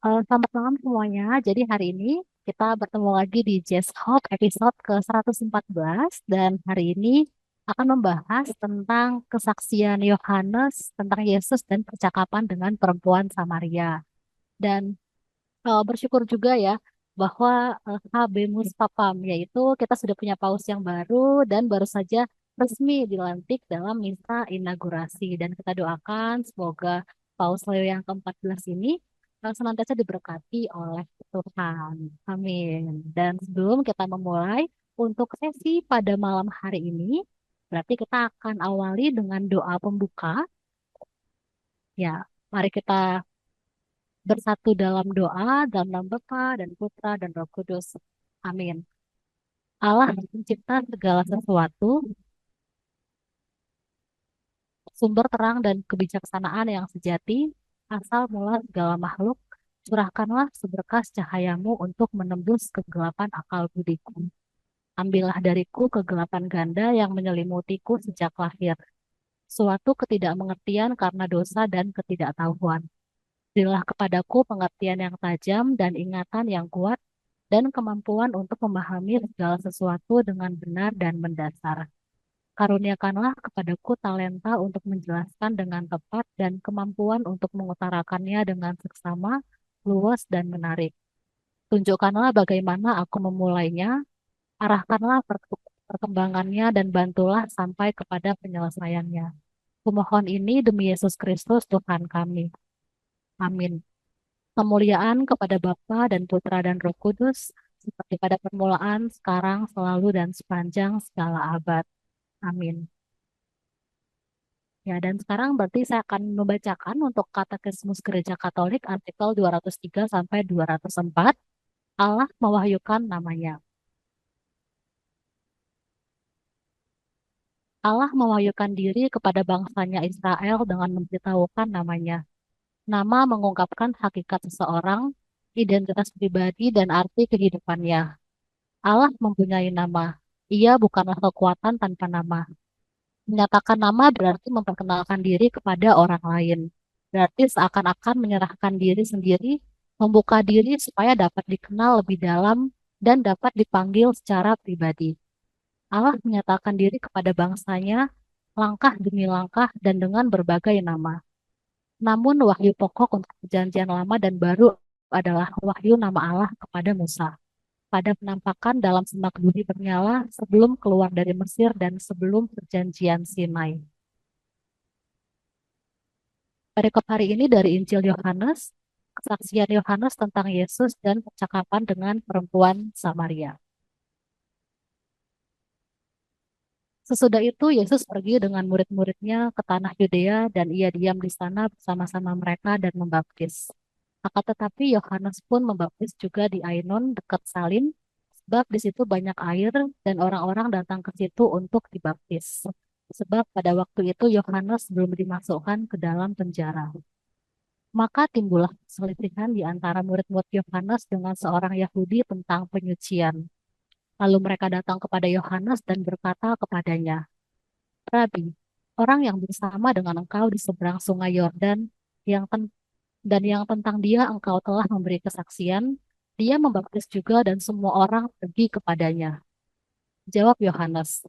Selamat malam semuanya. Jadi hari ini kita bertemu lagi di Jazz Hop episode ke-114 dan hari ini akan membahas tentang kesaksian Yohanes tentang Yesus dan percakapan dengan perempuan Samaria. Dan bersyukur juga ya bahwa Habemus Papam yaitu kita sudah punya paus yang baru dan baru saja resmi dilantik dalam misa inaugurasi dan kita doakan semoga Paus Leo yang ke-14 ini senantiasa diberkati oleh Tuhan. Amin. Dan sebelum kita memulai untuk sesi pada malam hari ini, berarti kita akan awali dengan doa pembuka. Ya, mari kita bersatu dalam doa, dalam nama Bapa dan Putra dan Roh Kudus. Amin. Allah pencipta segala sesuatu, sumber terang dan kebijaksanaan yang sejati, asal mula segala makhluk, curahkanlah seberkas cahayamu untuk menembus kegelapan akal budiku. Ambillah dariku kegelapan ganda yang menyelimutiku sejak lahir, suatu ketidakmengertian karena dosa dan ketidaktahuan. Berilah kepadaku pengertian yang tajam dan ingatan yang kuat, dan kemampuan untuk memahami segala sesuatu dengan benar dan mendasar. Karuniakanlah kepadaku talenta untuk menjelaskan dengan tepat dan kemampuan untuk mengutarakannya dengan seksama, luas, dan menarik. Tunjukkanlah bagaimana aku memulainya, arahkanlah perkembangannya, dan bantulah sampai kepada penyelesaiannya. Kumohon ini demi Yesus Kristus Tuhan kami. Amin. Kemuliaan kepada Bapa dan Putra dan Roh Kudus, seperti pada permulaan, sekarang, selalu, dan sepanjang segala abad. Amin. Ya, dan sekarang berarti saya akan membacakan untuk Katekismus Gereja Katolik artikel 203 sampai 204. Allah mewahyukan namanya. Allah mewahyukan diri kepada bangsanya Israel dengan memberitahukan namanya. Nama mengungkapkan hakikat seseorang, identitas pribadi, dan arti kehidupannya. Allah mempunyai nama. Ia bukanlah kekuatan tanpa nama. Menyatakan nama berarti memperkenalkan diri kepada orang lain. Berarti seakan-akan menyerahkan diri sendiri, membuka diri supaya dapat dikenal lebih dalam dan dapat dipanggil secara pribadi. Allah menyatakan diri kepada bangsanya langkah demi langkah dan dengan berbagai nama. Namun wahyu pokok untuk perjanjian lama dan baru adalah wahyu nama Allah kepada Musa pada penampakan dalam semak duri bernyala sebelum keluar dari Mesir dan sebelum perjanjian Sinai. Perikop hari ini dari Injil Yohanes, kesaksian Yohanes tentang Yesus dan percakapan dengan perempuan Samaria. Sesudah itu Yesus pergi dengan murid-muridnya ke tanah Yudea dan ia diam di sana bersama-sama mereka dan membaptis. Akan tetapi Yohanes pun membaptis juga di Ainon dekat Salim, sebab di situ banyak air dan orang-orang datang ke situ untuk dibaptis. Sebab pada waktu itu Yohanes belum dimasukkan ke dalam penjara. Maka timbullah perselisihan di antara murid-murid Yohanes dengan seorang Yahudi tentang penyucian. Lalu mereka datang kepada Yohanes dan berkata kepadanya, Rabi, orang yang bersama dengan engkau di seberang sungai Yordan, yang dan yang tentang dia engkau telah memberi kesaksian, dia membaptis juga dan semua orang pergi kepadanya. Jawab Yohanes,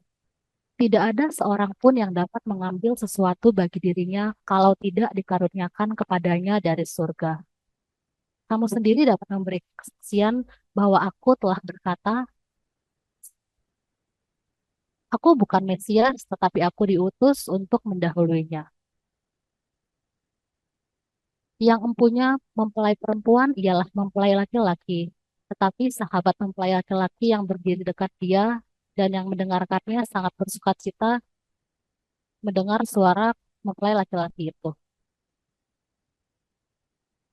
tidak ada seorang pun yang dapat mengambil sesuatu bagi dirinya kalau tidak dikaruniakan kepadanya dari surga. Kamu sendiri dapat memberi kesaksian bahwa aku telah berkata, aku bukan Mesias, tetapi aku diutus untuk mendahuluinya. Yang empunya mempelai perempuan ialah mempelai laki-laki, tetapi sahabat mempelai laki-laki yang berdiri dekat dia dan yang mendengarkannya sangat bersukacita mendengar suara mempelai laki-laki itu.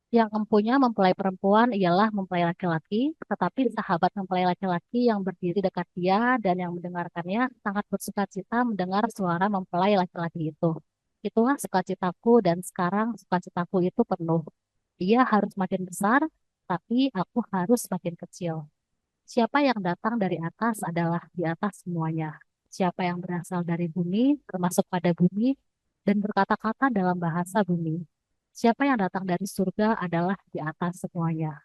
Yang empunya mempelai perempuan ialah mempelai laki-laki, tetapi sahabat mempelai laki-laki yang berdiri dekat dia dan yang mendengarkannya sangat bersukacita mendengar suara mempelai laki-laki itu. Itulah sukacitaku dan sekarang sukacitaku itu penuh. Dia harus makin besar, tapi aku harus makin kecil. Siapa yang datang dari atas adalah di atas semuanya. Siapa yang berasal dari bumi, termasuk pada bumi, dan berkata-kata dalam bahasa bumi. Siapa yang datang dari surga adalah di atas semuanya.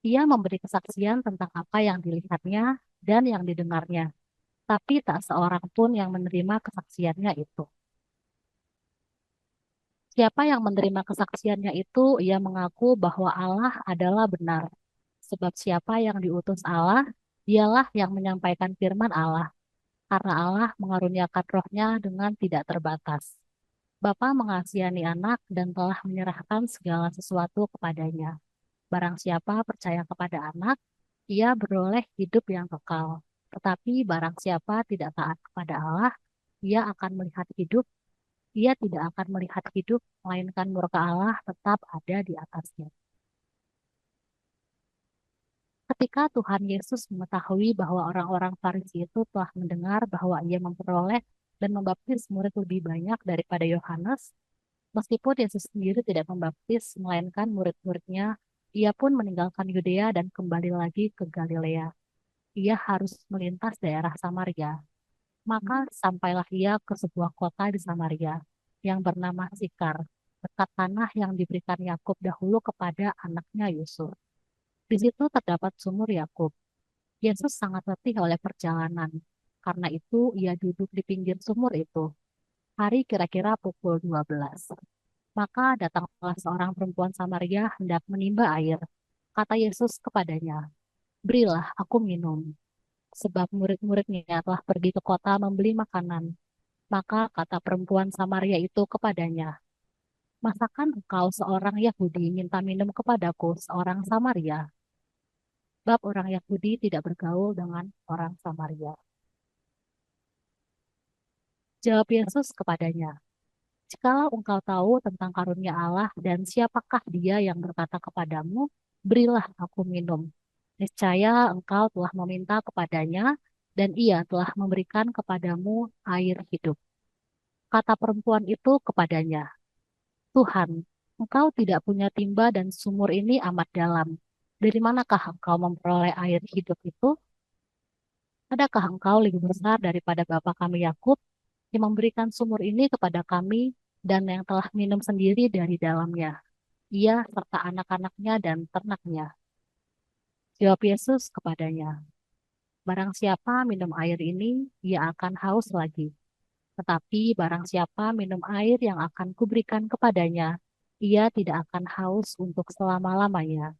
Ia memberi kesaksian tentang apa yang dilihatnya dan yang didengarnya, tapi tak seorang pun yang menerima kesaksiannya itu. Siapa yang menerima kesaksiannya itu, ia mengaku bahwa Allah adalah benar. Sebab siapa yang diutus Allah, dialah yang menyampaikan firman Allah, karena Allah mengaruniakan rohnya dengan tidak terbatas. Bapa mengasihani anak dan telah menyerahkan segala sesuatu kepadanya. Barang siapa percaya kepada anak, ia beroleh hidup yang kekal. Tetapi barang siapa tidak taat kepada Allah, ia akan melihat hidup, ia tidak akan melihat hidup, melainkan murka Allah tetap ada di atasnya. Ketika Tuhan Yesus mengetahui bahwa orang-orang Farisi itu telah mendengar bahwa ia memperoleh dan membaptis murid lebih banyak daripada Yohanes, meskipun Yesus sendiri tidak membaptis, melainkan murid-muridnya, ia pun meninggalkan Yudea dan kembali lagi ke Galilea. Ia harus melintas daerah Samaria. Maka sampailah ia ke sebuah kota di Samaria yang bernama Sikar, dekat tanah yang diberikan Yakub dahulu kepada anaknya Yusuf. Di situ terdapat sumur Yakub. Yesus sangat letih oleh perjalanan. Karena itu ia duduk di pinggir sumur itu. Hari kira-kira pukul 12. Maka datanglah seorang perempuan Samaria hendak menimba air. Kata Yesus kepadanya, "Berilah aku minum." Sebab murid-muridnya telah pergi ke kota membeli makanan. Maka kata perempuan Samaria itu kepadanya, "Masakan engkau seorang Yahudi minta minum kepadaku seorang Samaria?" Sebab orang Yahudi tidak bergaul dengan orang Samaria. Jawab Yesus kepadanya, "Jikalau engkau tahu tentang karunia Allah dan siapakah dia yang berkata kepadamu, berilah aku minum. Niscaya engkau telah meminta kepadanya dan ia telah memberikan kepadamu air hidup." Kata perempuan itu kepadanya, "Tuhan, engkau tidak punya timba dan sumur ini amat dalam. Dari manakah engkau memperoleh air hidup itu? Adakah engkau lebih besar daripada bapa kami Yakub yang memberikan sumur ini kepada kami dan yang telah minum sendiri dari dalamnya, ia serta anak-anaknya dan ternaknya?" Jawab Yesus kepadanya, "Barang siapa minum air ini, ia akan haus lagi. Tetapi barang siapa minum air yang akan kuberikan kepadanya, ia tidak akan haus untuk selama-lamanya.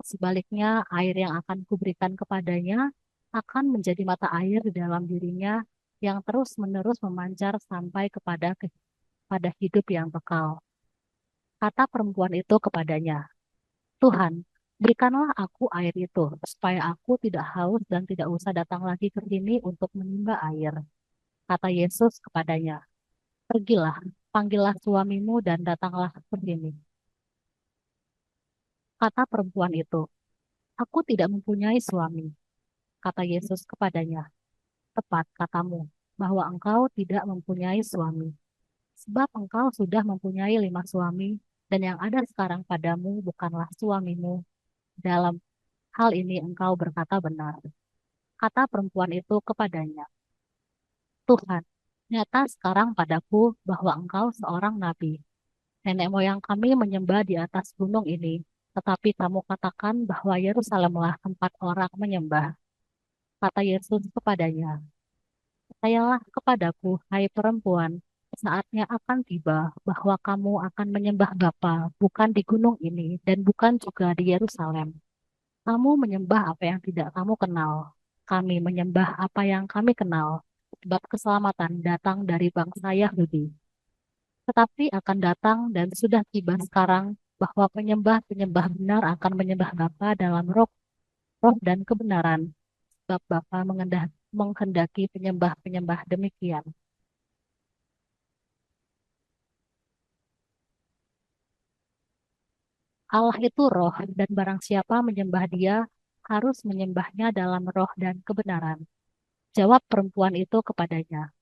Sebaliknya, air yang akan kuberikan kepadanya akan menjadi mata air di dalam dirinya yang terus-menerus memancar sampai pada hidup yang kekal." Kata perempuan itu kepadanya, "Tuhan, berikanlah aku air itu, supaya aku tidak haus dan tidak usah datang lagi ke sini untuk menimba air." Kata Yesus kepadanya, "Pergilah, panggillah suamimu dan datanglah ke sini." Kata perempuan itu, "Aku tidak mempunyai suami." Kata Yesus kepadanya, "Tepat katamu, bahwa engkau tidak mempunyai suami. Sebab engkau sudah mempunyai 5 suami, dan yang ada sekarang padamu bukanlah suamimu. Dalam hal ini engkau berkata benar." Kata perempuan itu kepadanya, "Tuhan, nyata sekarang padaku bahwa engkau seorang nabi. Nenek moyang kami menyembah di atas gunung ini, tetapi kamu katakan bahwa Yerusalemlah tempat orang menyembah." Kata Yesus kepadanya, "Percayalah kepadaku, hai perempuan, saatnya akan tiba bahwa kamu akan menyembah Bapa, bukan di gunung ini dan bukan juga di Yerusalem. Kamu menyembah apa yang tidak kamu kenal. Kami menyembah apa yang kami kenal, sebab keselamatan datang dari bangsa Yahudi. Tetapi akan datang dan sudah tiba sekarang bahwa penyembah-penyembah benar akan menyembah Bapa dalam roh, roh dan kebenaran, sebab Bapa menghendaki penyembah-penyembah demikian. Allah itu roh, dan barang siapa menyembah dia, harus menyembahnya dalam roh dan kebenaran." Jawab perempuan itu kepadanya,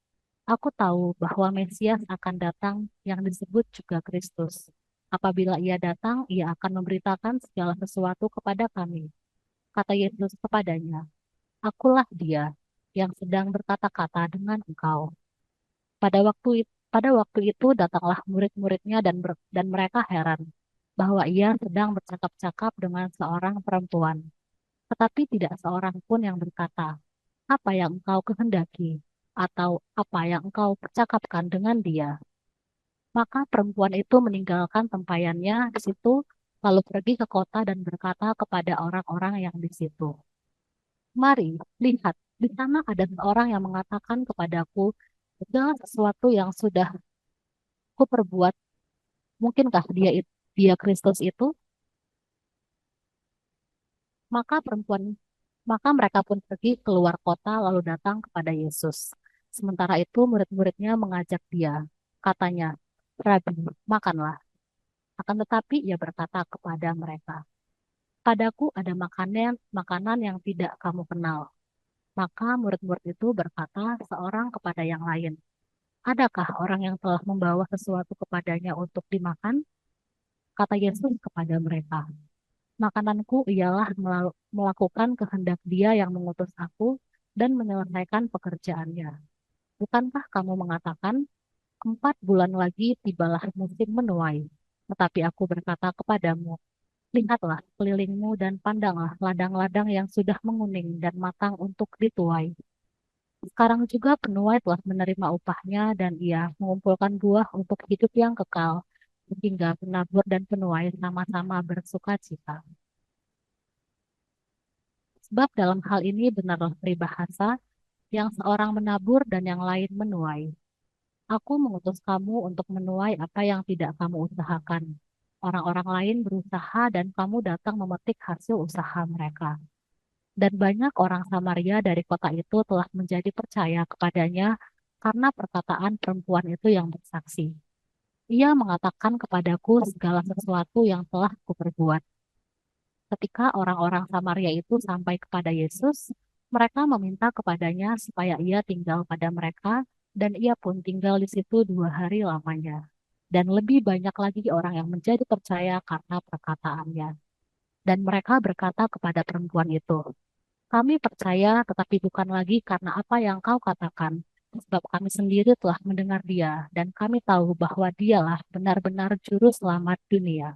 "Aku tahu bahwa Mesias akan datang yang disebut juga Kristus. Apabila ia datang, ia akan memberitakan segala sesuatu kepada kami." Kata Yesus kepadanya, "Akulah dia yang sedang berkata-kata dengan engkau." Pada waktu Pada waktu itu datanglah murid-muridnya dan mereka heran bahwa ia sedang bercakap-cakap dengan seorang perempuan. Tetapi tidak seorang pun yang berkata, "Apa yang engkau kehendaki?" atau "Apa yang engkau percakapkan dengan dia?" Maka perempuan itu meninggalkan tempayannya di situ, lalu pergi ke kota dan berkata kepada orang-orang yang di situ, "Mari, lihat, di sana ada seorang yang mengatakan kepadaku segala sesuatu yang sudah kuperbuat. Mungkinkah dia Kristus itu?" Maka perempuan, maka mereka pun pergi keluar kota lalu datang kepada Yesus. Sementara itu murid-muridnya mengajak dia. Katanya, "Rabi, makanlah." Akan tetapi ia berkata kepada mereka, "Padaku ada makanan yang tidak kamu kenal." Maka murid-murid itu berkata seorang kepada yang lain, "Adakah orang yang telah membawa sesuatu kepadanya untuk dimakan?" Kata Yesus kepada mereka, "Makananku ialah melakukan kehendak Dia yang mengutus aku dan menyelesaikan pekerjaannya. Bukankah kamu mengatakan, 4 bulan lagi tibalah musim menuai? Tetapi aku berkata kepadamu, lihatlah kelilingmu dan pandanglah ladang-ladang yang sudah menguning dan matang untuk dituai. Sekarang juga penuai telah menerima upahnya dan ia mengumpulkan buah untuk hidup yang kekal, sehingga penabur dan penuai sama-sama bersuka cita." Sebab dalam hal ini benarlah peribahasa, yang seorang menabur dan yang lain menuai. Aku mengutus kamu untuk menuai apa yang tidak kamu usahakan. Orang-orang lain berusaha dan kamu datang memetik hasil usaha mereka. Dan banyak orang Samaria dari kota itu telah menjadi percaya kepadanya karena perkataan perempuan itu yang bersaksi. Ia mengatakan kepadaku segala sesuatu yang telah kuperbuat. Ketika orang-orang Samaria itu sampai kepada Yesus, mereka meminta kepadanya supaya ia tinggal pada mereka, dan ia pun tinggal di situ 2 hari lamanya. Dan lebih banyak lagi orang yang menjadi percaya karena perkataannya. Dan mereka berkata kepada perempuan itu, "Kami percaya, tetapi bukan lagi karena apa yang kau katakan, sebab kami sendiri telah mendengar dia, dan kami tahu bahwa dialah benar-benar juru selamat dunia."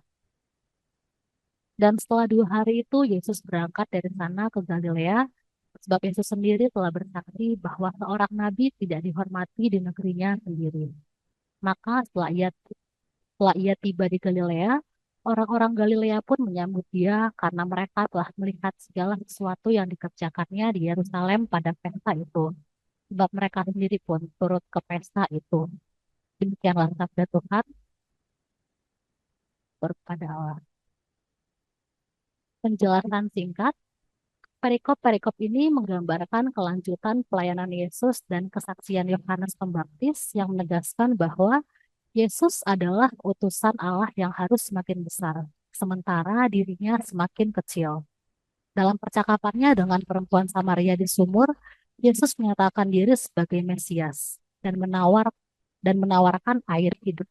Dan setelah 2 hari itu, Yesus berangkat dari sana ke Galilea, sebab Yesus sendiri telah bersaksi bahwa seorang nabi tidak dihormati di negerinya sendiri. Maka setelah ia tiba di Galilea, orang-orang Galilea pun menyambut dia karena mereka telah melihat segala sesuatu yang dikerjakannya di Yerusalem pada pesta itu. Sebab mereka sendiri pun turut ke pesta itu. Demikianlah sabda Tuhan kepada Allah. Penjelasan singkat. Perikop-perikop ini menggambarkan kelanjutan pelayanan Yesus dan kesaksian Yohanes Pembaptis yang menegaskan bahwa Yesus adalah utusan Allah yang harus semakin besar, sementara dirinya semakin kecil. Dalam percakapannya dengan perempuan Samaria di sumur, Yesus menyatakan diri sebagai Mesias dan menawarkan air hidup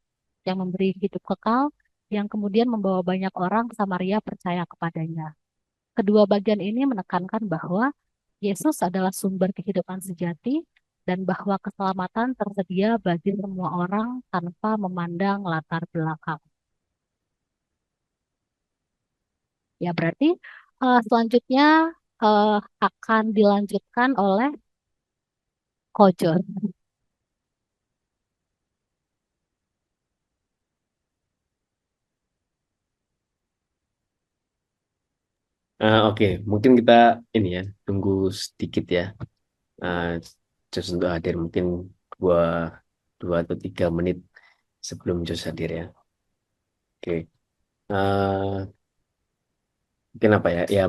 yang memberi hidup kekal, yang kemudian membawa banyak orang Samaria percaya kepadanya. Kedua bagian ini menekankan bahwa Yesus adalah sumber kehidupan sejati dan bahwa keselamatan tersedia bagi semua orang tanpa memandang latar belakang. Ya, berarti selanjutnya eh, akan dilanjutkan oleh Kojo. Oke, mungkin kita ini ya tunggu sedikit ya. Uh, Jos untuk hadir mungkin dua 2 atau 3 menit sebelum Jos hadir ya. Oke. Eh, Mungkin apa ya? Ya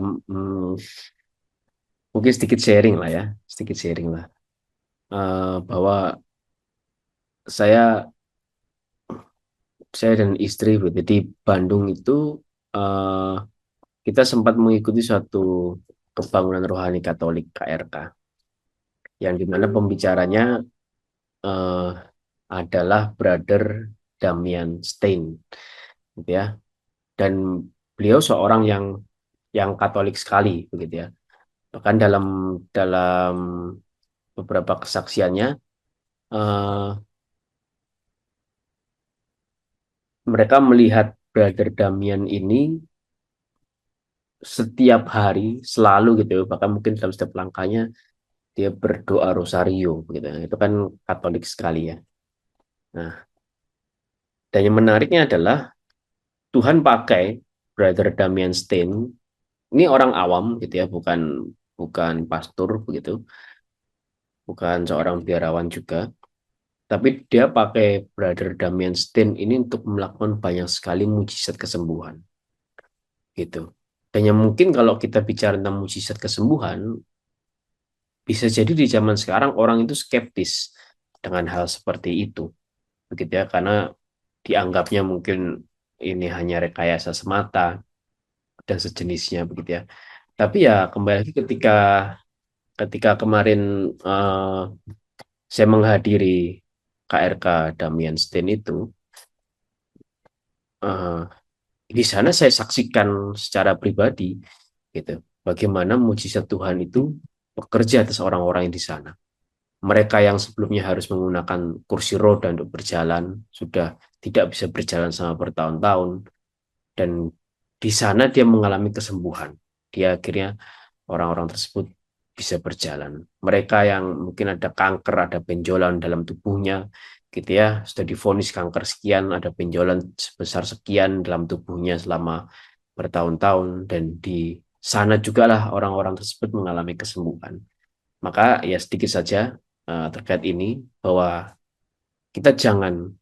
mungkin sedikit sharing lah ya, sedikit sharing lah. Bahwa saya saya dan istri gitu, di Bandung itu eh, kita sempat mengikuti suatu kebangunan rohani Katolik KRK yang dimana pembicaranya eh, adalah Brother Damian Stein gitu ya, dan beliau seorang yang Katolik sekali begitu ya, bahkan dalam dalam beberapa kesaksiannya eh, mereka melihat Brother Damian ini setiap hari selalu gitu, bahkan mungkin dalam setiap langkahnya dia berdoa rosario gitu. Itu kan Katolik sekali ya. Nah, dan yang menariknya adalah Tuhan pakai Brother Damian Stein, ini orang awam gitu ya, bukan bukan pastor begitu, bukan seorang biarawan juga, tapi dia pakai Brother Damian Stein ini untuk melakukan banyak sekali mujizat kesembuhan gitu. Dan yang mungkin kalau kita bicara tentang mujizat kesembuhan, bisa jadi di zaman sekarang orang itu skeptis dengan hal seperti itu, begitu ya, karena dianggapnya mungkin ini hanya rekayasa semata dan sejenisnya begitu ya. Tapi ya kembali lagi ketika ketika kemarin saya menghadiri KRK Damian Stein itu, eh, di sana saya saksikan secara pribadi gitu bagaimana mujizat Tuhan itu bekerja atas orang-orang yang di sana. Mereka yang sebelumnya harus menggunakan kursi roda untuk berjalan sudah tidak bisa berjalan selama bertahun-tahun, dan di sana dia mengalami kesembuhan. Dia akhirnya orang-orang tersebut bisa berjalan. Mereka yang mungkin ada kanker, ada benjolan dalam tubuhnya, gitu ya, sudah divonis kanker sekian, ada benjolan sebesar sekian dalam tubuhnya selama bertahun-tahun, dan di sana juga lah orang-orang tersebut mengalami kesembuhan. Maka ya sedikit saja terkait ini, bahwa kita jangan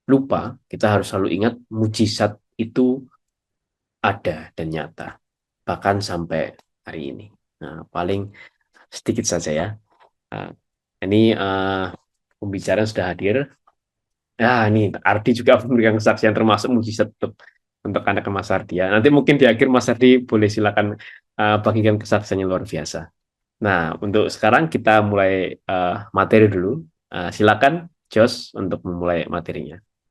lupa, kita harus selalu ingat mujizat itu ada dan nyata, bahkan sampai hari ini. Nah, paling sedikit saja ya. Nah, ini pembicara sudah hadir. Ya, ini Ardi juga memberikan kesaksian termasuk mujizat untuk anak Mas Ardi ya. Nanti mungkin di akhir Mas Ardi boleh silakan bagikan kesaksiannya luar biasa. Nah, untuk sekarang kita mulai materi dulu. Silakan Jos untuk memulai materinya.